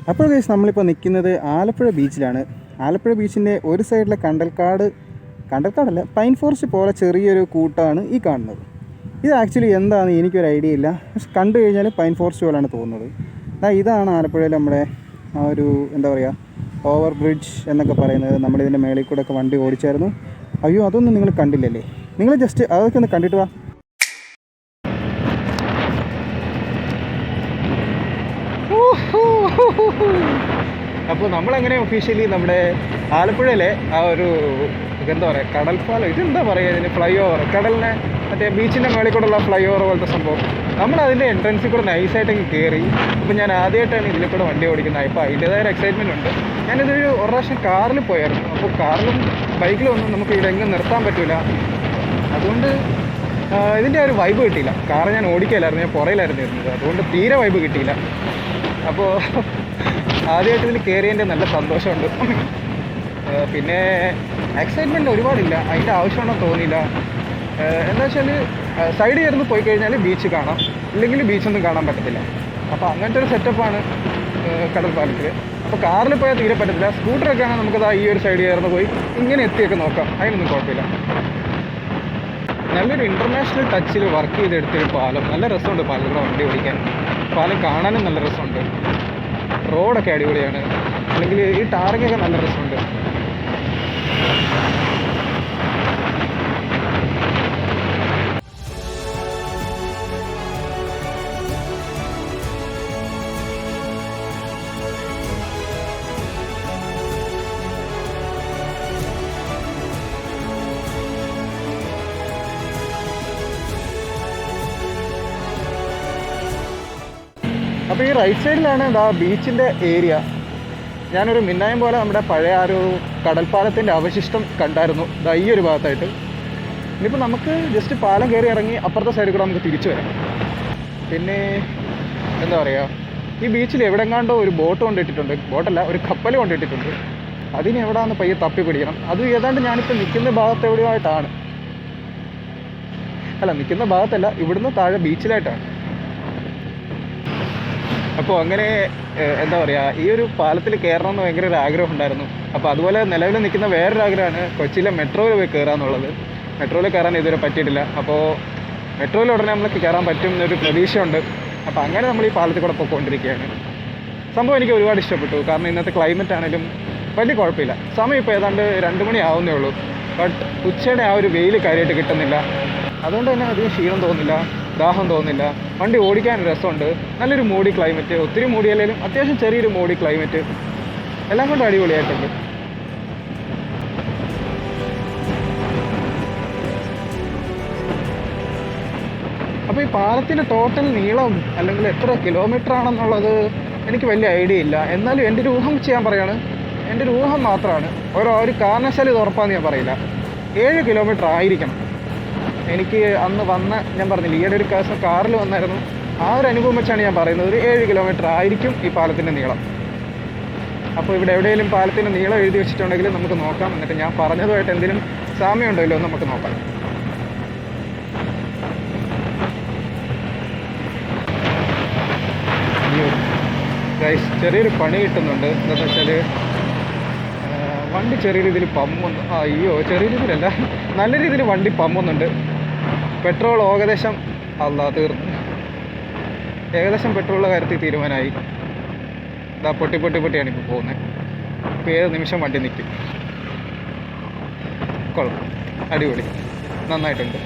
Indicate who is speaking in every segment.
Speaker 1: അപ്പോൾ ഗൈസ് നമ്മളിപ്പോൾ നിൽക്കുന്നത് ആലപ്പുഴ ബീച്ചിലാണ്. ആലപ്പുഴ ബീച്ചിൻ്റെ ഒരു സൈഡിലെ കണ്ടൽക്കാടല്ല, പൈൻ ഫോറസ്റ്റ് പോലെ ചെറിയൊരു കൂട്ടമാണ് ഈ കാണുന്നത്. ഇത് ആക്ച്വലി എന്താണെന്ന് എനിക്കൊരു ഐഡിയ ഇല്ല, പക്ഷെ കണ്ടു കഴിഞ്ഞാൽ പൈൻ ഫോറസ്റ്റ് പോലെയാണ് തോന്നുന്നത്. ഇതാണ് ആലപ്പുഴയിൽ നമ്മുടെ ആ ഒരു എന്താ പറയുക ഓവർ ബ്രിഡ്ജ് എന്നൊക്കെ പറയുന്നത്. നമ്മളിതിൻ്റെ മേളിൽ കൂടെ ഒക്കെ വണ്ടി ഓടിച്ചായിരുന്നു. അയ്യോ, അതൊന്നും നിങ്ങൾ കണ്ടില്ലല്ലേ? നിങ്ങൾ ജസ്റ്റ് അതൊക്കെ ഒന്ന് കണ്ടിട്ട് വാ. അപ്പോൾ നമ്മളങ്ങനെ ഒഫീഷ്യലി നമ്മുടെ ആലപ്പുഴയിലെ ആ ഒരു എന്താ പറയുക കടൽപ്പാലം, ഇതെന്താ പറയുക ഇതിന്, ഫ്ലൈ ഓവർ, കടലിനെ മറ്റേ ബീച്ചിൻ്റെ മേളിൽ കൂടെയുള്ള ഫ്ലൈ ഓവർ പോലത്തെ സംഭവം, നമ്മളതിൻ്റെ എൻട്രൻസിൽ കൂടെ നൈസായിട്ടൊക്കെ കയറി. അപ്പോൾ ഞാൻ ആദ്യമായിട്ടാണ് ഇതിൽ കൂടെ വണ്ടി ഓടിക്കുന്നത്. അപ്പോൾ അതിൻ്റേതായ ഒരു എക്സൈറ്റ്മെൻറ്റ് ഉണ്ട്. ഞാനിതൊരു പ്രാവശ്യം കാറിൽ പോയായിരുന്നു. അപ്പോൾ കാറിലും ബൈക്കിലും ഒന്നും നമുക്ക് ഇതെങ്ങും നിർത്താൻ പറ്റില്ല. അതുകൊണ്ട് ഇതിൻ്റെ ഒരു വൈബ് കിട്ടിയില്ല. കാറ് ഞാൻ ഓടിക്കലായിരുന്നു, ഞാൻ പുറയിലായിരുന്നു ഇരുന്നത്. അതുകൊണ്ട് തീരെ വൈബ് കിട്ടിയില്ല. അപ്പോൾ ആദ്യമായിട്ട് ഇതിൽ കയറിയതിൻ്റെ നല്ല സന്തോഷമുണ്ട്. പിന്നെ എക്സൈറ്റ്മെൻറ്റ് ഒരുപാടില്ല, അതിൻ്റെ ആവശ്യമുണ്ടെന്ന് തോന്നിയില്ല. എന്താ വെച്ചാൽ സൈഡ് ചേർന്ന് പോയി കഴിഞ്ഞാൽ ബീച്ച് കാണാം, ഇല്ലെങ്കിൽ ബീച്ചൊന്നും കാണാൻ പറ്റത്തില്ല. അപ്പോൾ അങ്ങനത്തെ ഒരു സെറ്റപ്പാണ് കടൽപ്പാലത്തിൽ. അപ്പോൾ കാറിൽ പോയാൽ തീരെ പറ്റത്തില്ല. സ്കൂട്ടറൊക്കെ ആണെങ്കിൽ നമുക്കത് ഈ ഒരു സൈഡ് ചേർന്ന് പോയി ഇങ്ങനെ എത്തിയൊക്കെ നോക്കാം, അതിനൊന്നും കുഴപ്പമില്ല. നല്ലൊരു ഇൻ്റർനാഷണൽ ടച്ചിൽ വർക്ക് ചെയ്തെടുത്തൊരു പാലം. നല്ല രസമുണ്ട് പാലത്തിലൂടെ വണ്ടി ഓടിക്കാൻ. പാലം കാണാനും നല്ല രസമുണ്ട്. റോഡൊക്കെ അടിപൊളിയാണ്. അല്ലെങ്കിൽ ഈ ടാറിങ്ങൊക്കെ നല്ല രസമുണ്ട്. അപ്പോൾ ഈ റൈറ്റ് സൈഡിലാണ് ബീച്ചിൻ്റെ ഏരിയ. ഞാനൊരു മിന്നായം പോലെ നമ്മുടെ പഴയ ആ ഒരു കടൽപ്പാലത്തിൻ്റെ അവശിഷ്ടം കണ്ടായിരുന്നു ഈ ഒരു ഭാഗത്തായിട്ട്. ഇനിയിപ്പോൾ നമുക്ക് ജസ്റ്റ് പാലം കയറി ഇറങ്ങി അപ്പുറത്തെ സൈഡിൽ കൂടെ നമുക്ക് തിരിച്ചു വരാം. പിന്നെ എന്താ പറയുക, ഈ ബീച്ചിൽ എവിടെങ്ങാണ്ടോ ഒരു ബോട്ട് കൊണ്ടിട്ടിട്ടുണ്ട്, ബോട്ടല്ല ഒരു കപ്പൽ കൊണ്ടിട്ടിട്ടുണ്ട്. അതിന് എവിടെയാണെന്ന് പയ്യെ തപ്പി പിടിക്കണം. അത് ഏതാണ്ട് ഞാനിപ്പോൾ നിൽക്കുന്ന ഭാഗത്ത് എവിടെയായിട്ടാണ്, അല്ല നിൽക്കുന്ന ഭാഗത്തല്ല, ഇവിടുന്ന് താഴെ ബീച്ചിലായിട്ടാണ്. അപ്പോൾ അങ്ങനെ എന്താ പറയുക, ഈ ഒരു പാലത്തിൽ കയറണമെന്ന് ഭയങ്കര ഒരു ആഗ്രഹം ഉണ്ടായിരുന്നു. അപ്പോൾ അതുപോലെ നിലവിൽ നിൽക്കുന്ന വേറൊരു ആഗ്രഹമാണ് കൊച്ചിയിലെ മെട്രോയിൽ പോയി കയറുക എന്നുള്ളത്. മെട്രോയിൽ കയറാൻ ഇതുവരെ പറ്റിയിട്ടില്ല. അപ്പോൾ മെട്രോയിൽ ഉടനെ നമുക്ക് കയറാൻ പറ്റും എന്നൊരു പ്രതീക്ഷയുണ്ട്. അപ്പോൾ അങ്ങനെ നമ്മൾ ഈ പാലത്തിൽ കൂടെ പോയിക്കൊണ്ടിരിക്കുകയാണ്. സംഭവം എനിക്ക് ഒരുപാട് ഇഷ്ടപ്പെട്ടു. കാരണം ഇന്നത്തെ ക്ലൈമറ്റ് ആണെങ്കിലും വലിയ കുഴപ്പമില്ല. സമയം ഇപ്പോൾ ഏതാണ്ട് 2 മണി ആവുന്നേ ഉള്ളൂ. ബട്ട് ഉച്ചയുടെ ആ ഒരു വെയിൽ കാര്യമായിട്ട് കിട്ടുന്നില്ല. അതുകൊണ്ട് തന്നെ അധികം ക്ഷീണം തോന്നില്ല, ദാഹം തോന്നില്ല. വണ്ടി ഓടിക്കാൻ രസമുണ്ട്. നല്ലൊരു മൂടി ക്ലൈമറ്റ്, ഒത്തിരി മൂടിയല്ലെങ്കിലും അത്യാവശ്യം ചെറിയൊരു മൂടി ക്ലൈമറ്റ്, എല്ലാം കൊണ്ടും അടിപൊളിയായിട്ടുണ്ട്. അപ്പോൾ ഈ പാലത്തിൻ്റെ ടോട്ടൽ നീളം അല്ലെങ്കിൽ എത്ര കിലോമീറ്റർ ആണെന്നുള്ളത് എനിക്ക് വലിയ ഐഡിയ ഇല്ല. എന്നാലും എൻ്റെ ഒരു ഊഹം ചെയ്യാൻ പറയാണ്, എൻ്റെ ഒരു ഊഹം മാത്രമാണ്. ഒരു കാരണവശാലും ഇത് ഉറപ്പാന്ന് ഞാൻ പറയില്ല. 7 കിലോമീറ്റർ ആയിരിക്കണം. എനിക്ക് അന്ന് ഞാൻ പറഞ്ഞില്ല, ഈയിടെ ഒരു ദിവസം കാറിൽ വന്നായിരുന്നു. ആ ഒരു അനുഭവം വെച്ചാണ് ഞാൻ പറയുന്നത്. ഒരു 7 കിലോമീറ്റർ ആയിരിക്കും ഈ പാലത്തിൻ്റെ നീളം. അപ്പോൾ ഇവിടെ എവിടെയെങ്കിലും പാലത്തിൻ്റെ നീളം എഴുതി വെച്ചിട്ടുണ്ടെങ്കിൽ നമുക്ക് നോക്കാം. എന്നിട്ട് ഞാൻ പറഞ്ഞതുമായിട്ട് എന്തെങ്കിലും സാമ്യമുണ്ടല്ലോ എന്ന് നമുക്ക് നോക്കാം. ഗൈസ്, ചെറിയൊരു പണി കിട്ടുന്നുണ്ട്. എന്താണെന്ന് വെച്ചാൽ വണ്ടി ചെറിയ രീതിയിൽ പമ്പുന്നു. അയ്യോ, ചെറിയ രീതിയിലല്ല, നല്ല രീതിയിൽ വണ്ടി പമ്പുന്നുണ്ട്. പെട്രോൾ ഏകദേശം തീർന്നു. ഏകദേശം പെട്രോളിൻ്റെ കാര്യത്തിൽ തീരുമാനമായി. പൊട്ടിയാണ് ഇപ്പോൾ പോകുന്നത്. ഇപ്പോൾ ഏത് നിമിഷം വണ്ടി നിൽക്കും. കൊള്ളാം, അടിപൊളി, നന്നായിട്ടുണ്ട്.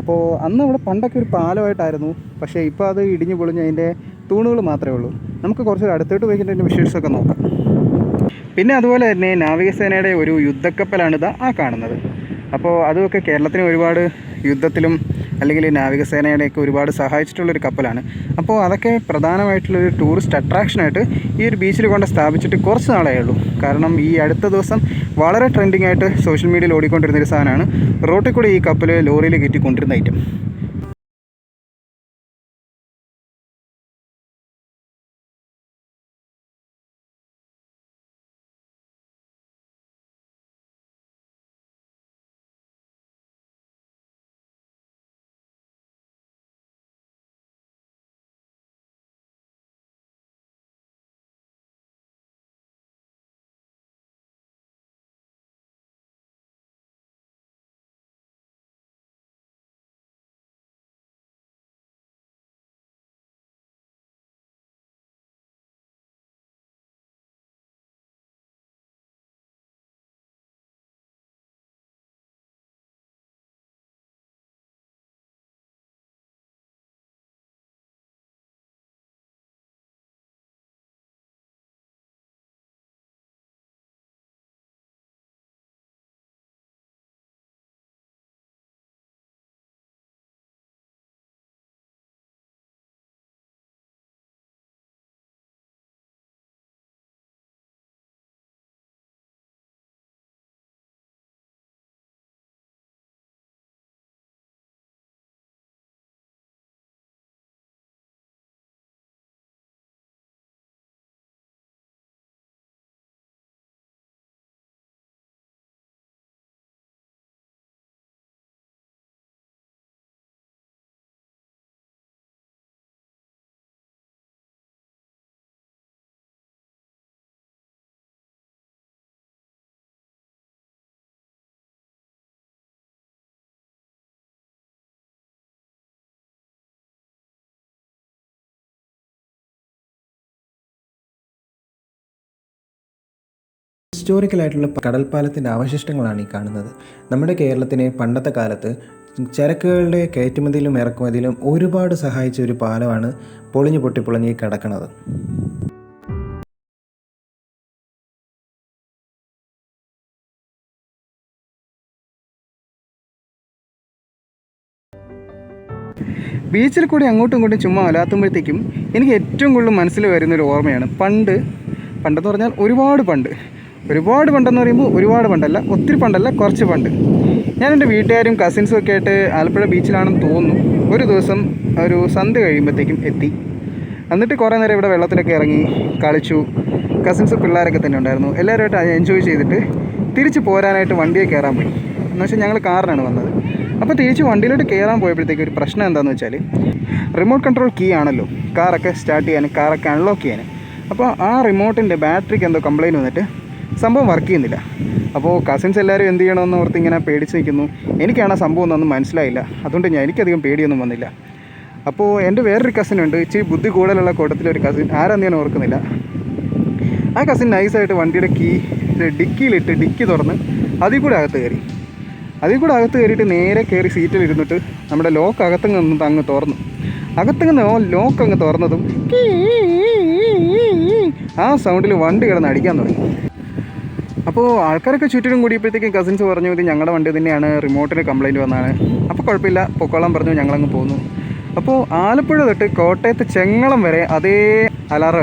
Speaker 1: അപ്പോൾ അന്ന് അവിടെ പണ്ടൊക്കെ ഒരു പാലമായിട്ടായിരുന്നു, പക്ഷേ ഇപ്പോൾ അത് ഇടിഞ്ഞു പൊളിഞ്ഞ് അതിൻ്റെ തൂണുകൾ മാത്രമേ ഉള്ളൂ. നമുക്ക് കുറച്ചൊരു അടുത്തോട്ട് പോയിട്ട് അതിൻ്റെ വിഷ്വൽസൊക്കെ നോക്കാം. പിന്നെ അതുപോലെ തന്നെ നാവികസേനയുടെ ഒരു യുദ്ധക്കപ്പലാണിത് ആ കാണുന്നത്. അപ്പോൾ അതുമൊക്കെ കേരളത്തിന് ഒരുപാട് യുദ്ധത്തിലും അല്ലെങ്കിൽ നാവികസേനയുടെയൊക്കെ ഒരുപാട് സഹായിച്ചിട്ടുള്ളൊരു കപ്പലാണ്. അപ്പോൾ അതൊക്കെ പ്രധാനമായിട്ടുള്ളൊരു ടൂറിസ്റ്റ് അട്രാക്ഷനായിട്ട് ഈ ഒരു ബീച്ചിൽ കൊണ്ട് സ്ഥാപിച്ചിട്ട് കുറച്ച് നാളേ ഉള്ളൂ. കാരണം ഈ അടുത്ത ദിവസം വളരെ ട്രെൻഡിങ് ആയിട്ട് സോഷ്യൽ മീഡിയയിൽ ഓടിക്കൊണ്ടിരുന്നൊരു സാധനമാണ് റോട്ടിൽ കൂടി ഈ കപ്പൽ ലോറിയിൽ കയറ്റിക്കൊണ്ടിരുന്ന ഐറ്റം.
Speaker 2: ഹിസ്റ്റോറിക്കലായിട്ടുള്ള കടൽപ്പാലത്തിൻ്റെ അവശിഷ്ടങ്ങളാണ് ഈ കാണുന്നത്. നമ്മുടെ കേരളത്തിന് പണ്ടത്തെ കാലത്ത് ചരക്കുകളുടെ കയറ്റുമതിയിലും ഇറക്കുമതിയിലും ഒരുപാട് സഹായിച്ച ഒരു പാലമാണ് പൊളിഞ്ഞു പൊട്ടിപ്പൊളിഞ്ഞ് ഈ കിടക്കുന്നത്.
Speaker 1: ബീച്ചിൽ കൂടി അങ്ങോട്ടും ഇങ്ങോട്ടും ചുമ്മാ അലാത്തുമ്പോഴത്തേക്കും എനിക്ക് ഏറ്റവും കൂടുതൽ മനസ്സിൽ വരുന്നൊരു ഓർമ്മയാണ് പണ്ടെന്ന് പറഞ്ഞാൽ ഒരുപാട് പണ്ടെന്ന് പറയുമ്പോൾ ഒരുപാട് പണ്ടല്ല, ഒത്തിരി പണ്ടല്ല, കുറച്ച് പണ്ട്. ഞാൻ എൻ്റെ വീട്ടുകാരും കസിൻസും ഒക്കെ ആയിട്ട് ആലപ്പുഴ ബീച്ചിലാണെന്ന് തോന്നുന്നു. ഒരു ദിവസം ഒരു സന്ധ്യ കഴിയുമ്പോഴത്തേക്കും എത്തി. എന്നിട്ട് കുറേ നേരം ഇവിടെ വെള്ളത്തിലൊക്കെ ഇറങ്ങി കളിച്ചു. കസിൻസ് പിള്ളേരൊക്കെ തന്നെ ഉണ്ടായിരുന്നു. എല്ലാവരുമായിട്ട് എൻജോയ് ചെയ്തിട്ട് തിരിച്ച് പോരാനായിട്ട് വണ്ടിയെ കയറാൻ പോയി. എന്ന് വെച്ചാൽ ഞങ്ങൾ കാറിനാണ് വന്നത്. അപ്പോൾ തിരിച്ച് വണ്ടിയിലോട്ട് കയറാൻ പോയപ്പോഴത്തേക്ക് ഒരു പ്രശ്നം എന്താണെന്ന് വെച്ചാൽ, റിമോട്ട് കൺട്രോൾ കീ ആണല്ലോ കാറൊക്കെ സ്റ്റാർട്ട് ചെയ്യാൻ, കാറൊക്കെ അൺലോക്ക് ചെയ്യാൻ. അപ്പോൾ ആ റിമോട്ടിൻ്റെ ബാറ്ററിക്ക് എന്തോ കംപ്ലയിൻറ്റ് വന്നിട്ട് സംഭവം വർക്ക് ചെയ്യുന്നില്ല. അപ്പോൾ കസിൻസ് എല്ലാവരും എന്ത് ചെയ്യണമെന്ന് ഓർത്ത് ഇങ്ങനെ പേടിച്ച് നിൽക്കുന്നു. എനിക്കാണ് സംഭവം ഒന്നും മനസ്സിലായില്ല. അതുകൊണ്ട് എനിക്കധികം പേടിയൊന്നും വന്നില്ല. അപ്പോൾ എൻ്റെ വേറൊരു കസിനുണ്ട്, ഇച്ചിരി ബുദ്ധി കൂടുതലുള്ള കൂട്ടത്തിലൊരു കസിൻ, ആരാന്ന് ഞാൻ ഓർക്കുന്നില്ല. ആ കസിൻ നൈസായിട്ട് വണ്ടിയുടെ കീ ഡിക്കിയിലിട്ട് ഡിക്കി തുറന്ന് അതിൽ കൂടെ അകത്ത് കയറിയിട്ട് നേരെ കയറി സീറ്റിലിരുന്നിട്ട് നമ്മുടെ ലോക്ക് അകത്തുനിന്ന് അങ്ങ് തുറന്നു. ലോക്ക് അങ്ങ് തുറന്നതും ആ സൗണ്ടിൽ വണ്ടി കിടന്ന് അടിക്കാൻ തുടങ്ങി. അപ്പോൾ ആൾക്കാരൊക്കെ ചുറ്റിനും കൂടിയപ്പോഴത്തേക്കും കസിൻസ് പറഞ്ഞു ഇത് ഞങ്ങളുടെ വണ്ടി തന്നെയാണ്, റിമോട്ടിന് കംപ്ലയിൻറ്റ് വന്നതാണ്. അപ്പോൾ കുഴപ്പമില്ല പൊക്കോളാൻ പറഞ്ഞു. ഞങ്ങളങ്ങ് പോന്നു. അപ്പോൾ ആലപ്പുഴ തൊട്ട് കോട്ടയത്ത് ചെങ്ങളം വരെ അതേ അലാറം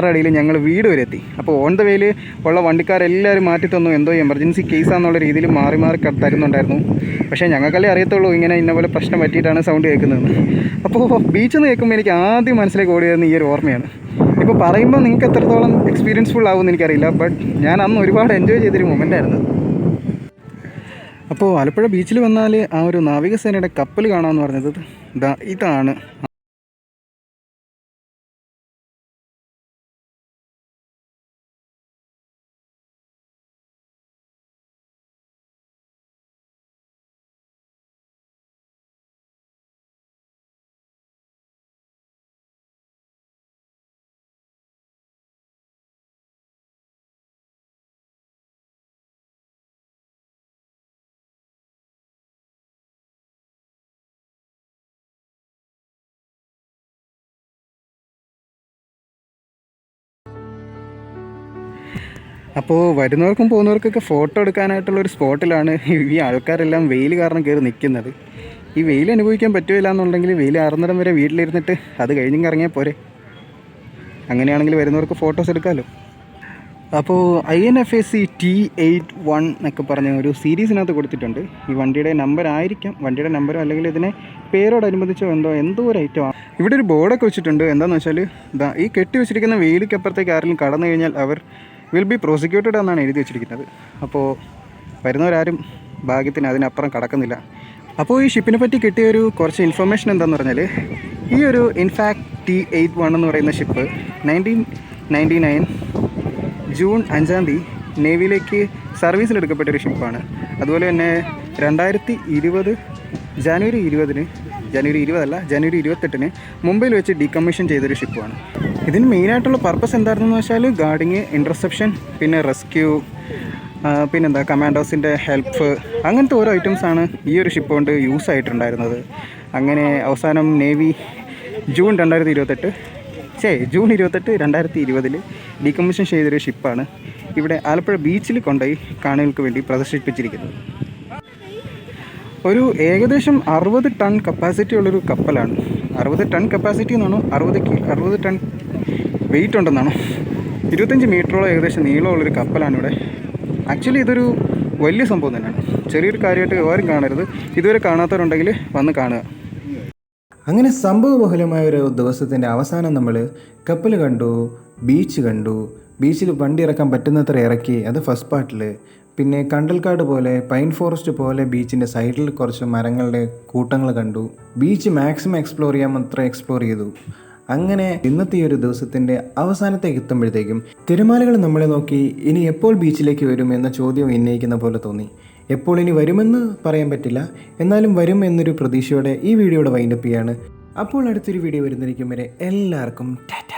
Speaker 1: അടിയിൽ ഞങ്ങൾ വീട് വരെ എത്തി. അപ്പോൾ ഓൺ ദ വേയിൽ ഉള്ള വണ്ടിക്കാരെല്ലാവരും മാറ്റി തന്നു. എന്തോ എമർജൻസി കേസാന്നുള്ള രീതിയിൽ മാറി തരുന്നുണ്ടായിരുന്നു. പക്ഷേ ഞങ്ങൾക്കല്ലേ അറിയത്തുള്ളൂ ഇങ്ങനെ ഇന്നപോലെ പ്രശ്നം പറ്റിയിട്ടാണ് സൗണ്ട് കേൾക്കുന്നതെന്ന്. അപ്പോൾ ബീച്ചിൽ നിന്ന് കേൾക്കുമ്പോൾ എനിക്ക് ആദ്യം മനസ്സിലേക്ക് ഓടിയതെന്ന് ഈ ഒരു ഓർമ്മയാണ്. ഇപ്പോൾ പറയുമ്പോൾ നിങ്ങൾക്ക് എത്രത്തോളം എക്സ്പീരിയൻസ്ഫുൾ ആവുമെന്ന് എനിക്കറിയില്ല, ബട്ട് ഞാൻ അന്ന് ഒരുപാട് എൻജോയ് ചെയ്തൊരു മൊമെൻ്റായിരുന്നു. അപ്പോൾ ആലപ്പുഴ ബീച്ചിൽ വന്നാൽ ആ ഒരു നാവികസേനയുടെ കപ്പൽ കാണാമെന്ന് പറഞ്ഞത് ഇതാണ്. അപ്പോൾ വരുന്നവർക്കും പോകുന്നവർക്കൊക്കെ ഫോട്ടോ എടുക്കാനായിട്ടുള്ളൊരു സ്പോട്ടിലാണ് ഈ ആൾക്കാരെല്ലാം വെയിൽ കാരണം കയറി നിൽക്കുന്നത്. ഈ വെയിൽ അനുഭവിക്കാൻ പറ്റുകയില്ല എന്നുണ്ടെങ്കിൽ വെയിൽ ആറുന്നിടം വരെ വീട്ടിലിരുന്നിട്ട് അത് കഴിഞ്ഞും ഇറങ്ങിയാൽ പോരെ. അങ്ങനെയാണെങ്കിൽ വരുന്നവർക്ക് ഫോട്ടോസ് എടുക്കാമല്ലോ. അപ്പോൾ INFAC T81 എന്നൊക്കെ പറഞ്ഞ ഒരു സീരീസിനകത്ത് കൊടുത്തിട്ടുണ്ട്. ഈ വണ്ടിയുടെ നമ്പർ ആയിരിക്കാം, വണ്ടിയുടെ നമ്പറോ അല്ലെങ്കിൽ ഇതിനെ പേരോടനുബന്ധിച്ചോ എന്തോ ഒരു ഐറ്റമാണ്. ഇവിടെ ഒരു ബോർഡൊക്കെ വെച്ചിട്ടുണ്ട്. എന്താണെന്ന് വെച്ചാൽ ഈ കെട്ടി വെച്ചിരിക്കുന്ന വെയിലിക്കപ്പുറത്തേക്ക് ആരെങ്കിലും കടന്നു കഴിഞ്ഞാൽ അവർ വിൽ ബി പ്രോസിക്യൂട്ടഡ് എന്നാണ് എഴുതി വെച്ചിരിക്കുന്നത്. അപ്പോൾ വരുന്നവരാരും ഭാഗ്യത്തിന് അതിനപ്പുറം കടക്കുന്നില്ല. അപ്പോൾ ഈ ഷിപ്പിനെ പറ്റി കിട്ടിയൊരു കുറച്ച് ഇൻഫർമേഷൻ എന്താണെന്ന് പറഞ്ഞാൽ, ഈ ഒരു ഇൻഫാക്ട് T81 എന്ന് പറയുന്ന ഷിപ്പ് 1999 ജൂൺ 5-ാം തീയതി നേവിയിലേക്ക് സർവീസിലെടുക്കപ്പെട്ടൊരു ഷിപ്പാണ്. അതുപോലെ തന്നെ 2020 ജനുവരി 28-ന് മുംബൈയിൽ വെച്ച് ഡീകമ്മീഷൻ ചെയ്തൊരു ഷിപ്പാണ്. ഇതിന് മെയിനായിട്ടുള്ള പർപ്പസ് എന്തായിരുന്നെന്ന് വെച്ചാൽ ഗാർഡിങ്, ഇൻ്റർസെപ്ഷൻ, പിന്നെ റെസ്ക്യൂ, പിന്നെന്താ കമാൻഡോസിൻ്റെ ഹെൽപ്പ്, അങ്ങനത്തെ ഓരോ ഐറ്റംസാണ് ഈ ഒരു ഷിപ്പ് കൊണ്ട് യൂസ് ആയിട്ടുണ്ടായിരുന്നത്. അങ്ങനെ അവസാനം നേവി ജൂൺ 28, 2020 ഡീകമ്മീഷൻ ചെയ്തൊരു ഷിപ്പാണ് ഇവിടെ ആലപ്പുഴ ബീച്ചിൽ കൊണ്ടുപോയി കാണികൾക്ക് വേണ്ടി പ്രദർശിപ്പിച്ചിരിക്കുന്നത്. ഒരു ഏകദേശം 60 ടൺ കപ്പാസിറ്റി ഉള്ളൊരു കപ്പലാണ്. 60 ടൺ കപ്പാസിറ്റി എന്നാണോ 60 ടൺ വെയിറ്റ് ഉണ്ടെന്നാണോ, 25 മീറ്ററോളം ഏകദേശം നീളമുള്ളൊരു കപ്പലാണ് ഇവിടെ. ആക്ച്വലി ഇതൊരു വലിയ സംഭവം തന്നെയാണ്. ചെറിയൊരു കാര്യമായിട്ട് ആരും കാണരുത്. ഇതുവരെ കാണാത്തവരുണ്ടെങ്കിൽ വന്ന് കാണുക.
Speaker 2: അങ്ങനെ സംഭവബഹുലമായ ഒരു ദിവസത്തിൻ്റെ അവസാനം നമ്മൾ കപ്പൽ കണ്ടു, ബീച്ച് കണ്ടു. ബീച്ചിൽ വണ്ടി ഇറക്കാൻ പറ്റുന്നത്ര ഇറക്കി, അത് ഫസ്റ്റ് പാർട്ടിൽ. പിന്നെ കണ്ടൽക്കാട് പോലെ, പൈൻ ഫോറസ്റ്റ് പോലെ ബീച്ചിൻ്റെ സൈഡിൽ കുറച്ച് മരങ്ങളുടെ കൂട്ടങ്ങൾ കണ്ടു. ബീച്ച് മാക്സിമം എക്സ്പ്ലോർ ചെയ്യാൻ അത്ര എക്സ്പ്ലോർ ചെയ്തു. അങ്ങനെ ഇന്നത്തെ ഈ ഒരു ദിവസത്തിൻ്റെ അവസാനത്തേക്ക് എത്തുമ്പോഴത്തേക്കും തിരമാലകൾ നമ്മളെ നോക്കി ഇനി എപ്പോൾ ബീച്ചിലേക്ക് വരും എന്ന ചോദ്യം ഉന്നയിക്കുന്ന പോലെ തോന്നി. എപ്പോൾ ഇനി വരുമെന്ന് പറയാൻ പറ്റില്ല, എന്നാലും വരും എന്നൊരു പ്രതീക്ഷയോടെ ഈ വീഡിയോയുടെ വൈൻഡപ്പ് ചെയ്യാണ്. അപ്പോൾ അടുത്തൊരു വീഡിയോ വരുന്നിരിക്കും വരെ എല്ലാവർക്കും ടാറ്റ.